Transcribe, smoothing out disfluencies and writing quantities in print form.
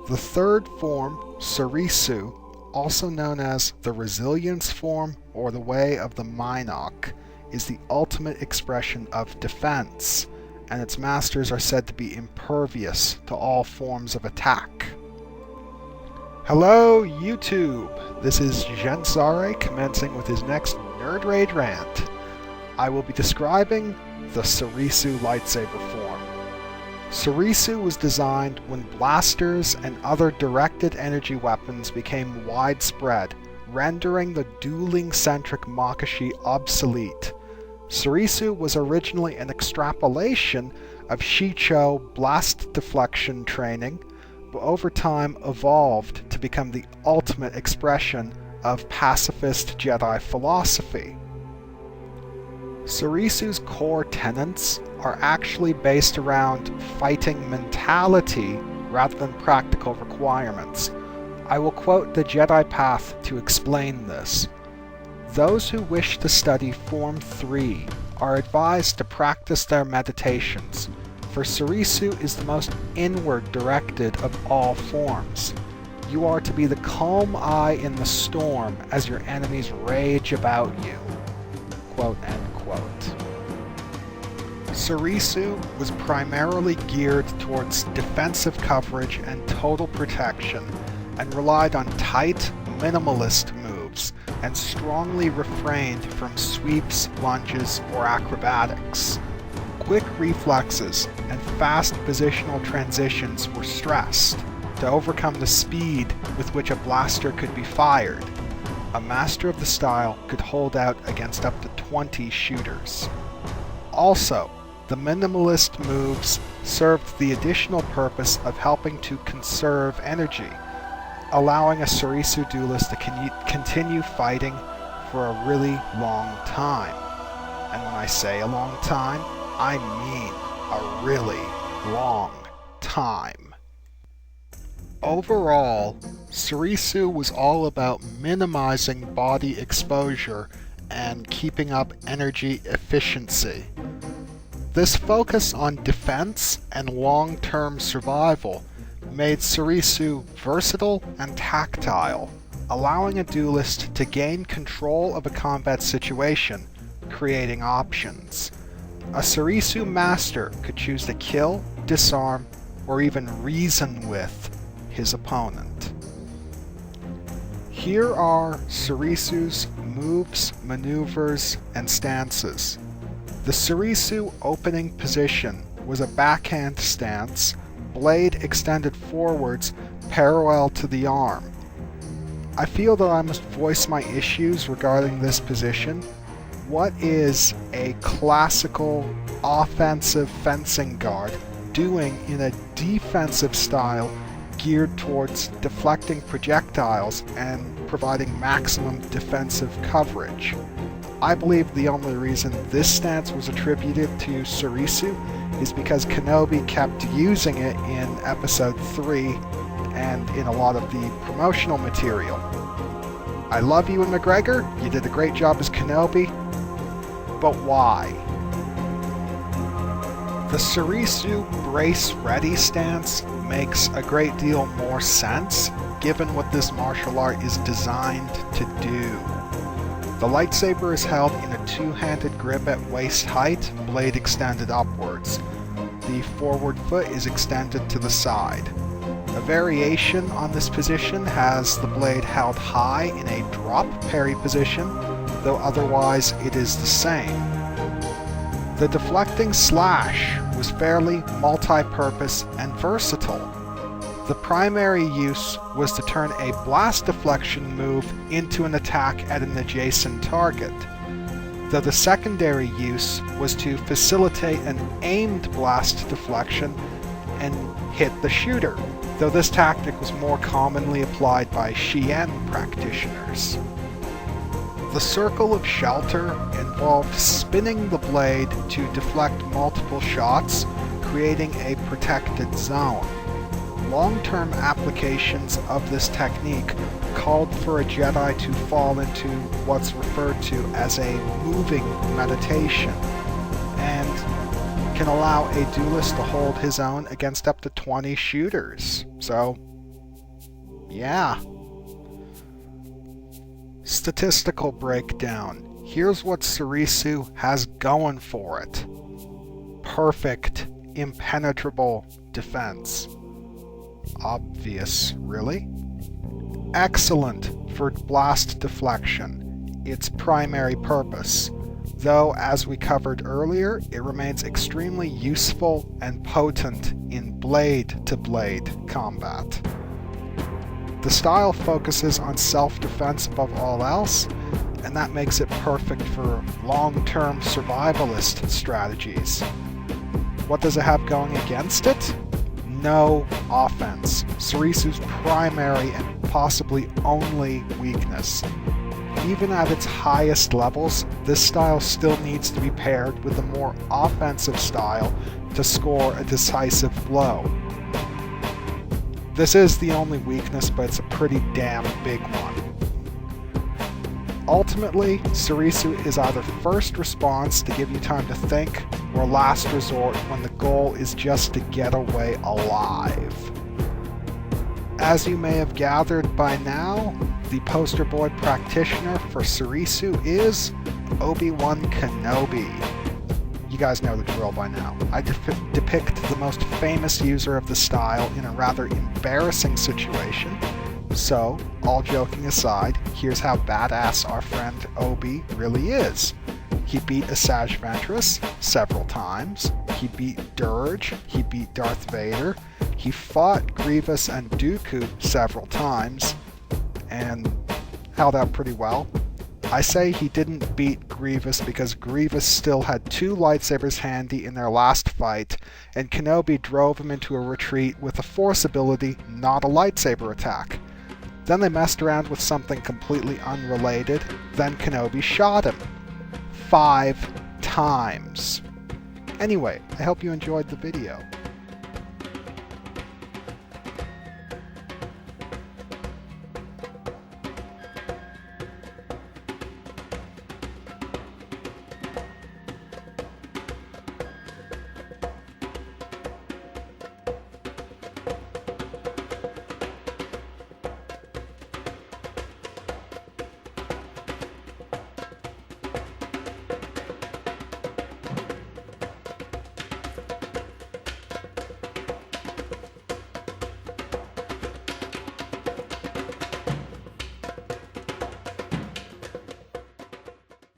The third form, Soresu, also known as the Resilience form or the Way of the Minok, is the ultimate expression of defense, and its masters are said to be impervious to all forms of attack. Hello YouTube! This is Gensare commencing with his next Nerd Rage rant. I will be describing the Soresu lightsaber form. Soresu was designed when blasters and other directed energy weapons became widespread, rendering the dueling-centric Makashi obsolete. Soresu was originally an extrapolation of Shicho blast-deflection training, but over time evolved to become the ultimate expression of pacifist Jedi philosophy. Soresu's core tenets are actually based around fighting mentality rather than practical requirements. I will quote the Jedi Path to explain this. Those who wish to study Form 3 are advised to practice their meditations, for Soresu is the most inward-directed of all forms. You are to be the calm eye in the storm as your enemies rage about you. Quote, end quote. Soresu was primarily geared towards defensive coverage and total protection, and relied on tight, minimalist moves, and strongly refrained from sweeps, lunges, or acrobatics. Quick reflexes and fast positional transitions were stressed to overcome the speed with which a blaster could be fired. A master of the style could hold out against up to 20 shooters. Also, the minimalist moves served the additional purpose of helping to conserve energy, allowing a Soresu duelist to continue fighting for a really long time. And when I say a long time, I mean a really long time. Overall, Soresu was all about minimizing body exposure and keeping up energy efficiency. This focus on defense and long-term survival made Soresu versatile and tactile, allowing a duelist to gain control of a combat situation, creating options. A Soresu master could choose to kill, disarm, or even reason with his opponent. Here are Soresu's moves, maneuvers, and stances. The Soresu opening position was a backhand stance, blade extended forwards parallel to the arm. I feel that I must voice my issues regarding this position. What is a classical offensive fencing guard doing in a defensive style geared towards deflecting projectiles and providing maximum defensive coverage? I believe the only reason this stance was attributed to Soresu is because Kenobi kept using it in Episode 3 and in a lot of the promotional material. I love Ewan McGregor, you did a great job as Kenobi, but why? The Soresu brace ready stance makes a great deal more sense given what this martial art is designed to do. The lightsaber is held in a two-handed grip at waist height, blade extended upwards. The forward foot is extended to the side. A variation on this position has the blade held high in a drop parry position, though otherwise it is the same. The deflecting slash was fairly multi-purpose and versatile. The primary use was to turn a blast deflection move into an attack at an adjacent target, though the secondary use was to facilitate an aimed blast deflection and hit the shooter, though this tactic was more commonly applied by Xian practitioners. The circle of shelter involved spinning the blade to deflect multiple shots, creating a protected zone. Long-term applications of this technique called for a Jedi to fall into what's referred to as a moving meditation, and can allow a duelist to hold his own against up to 20 shooters. So, Yeah. Statistical breakdown. Here's what Soresu has going for it. Perfect, impenetrable defense. Obvious, really? Excellent for blast deflection, its primary purpose, though as we covered earlier, it remains extremely useful and potent in blade-to-blade combat. The style focuses on self-defense above all else, and that makes it perfect for long-term survivalist strategies. What does it have going against it? No offense, Soresu's primary and possibly only weakness. Even at its highest levels, this style still needs to be paired with a more offensive style to score a decisive blow. This is the only weakness, but it's a pretty damn big one. Ultimately, Soresu is either first response to give you time to think, or last resort when the goal is just to get away alive. As you may have gathered by now, the poster boy practitioner for Soresu is Obi-Wan Kenobi. You guys know the drill by now. I depict the most famous user of the style in a rather embarrassing situation. So, all joking aside, here's how badass our friend Obi really is. He beat Asajj Ventress several times, he beat Dirge, he beat Darth Vader, he fought Grievous and Dooku several times, and held out pretty well. I say he didn't beat Grievous because Grievous still had 2 lightsabers handy in their last fight, and Kenobi drove him into a retreat with a force ability, not a lightsaber attack. Then they messed around with something completely unrelated, then Kenobi shot him. 5 times. Anyway, I hope you enjoyed the video.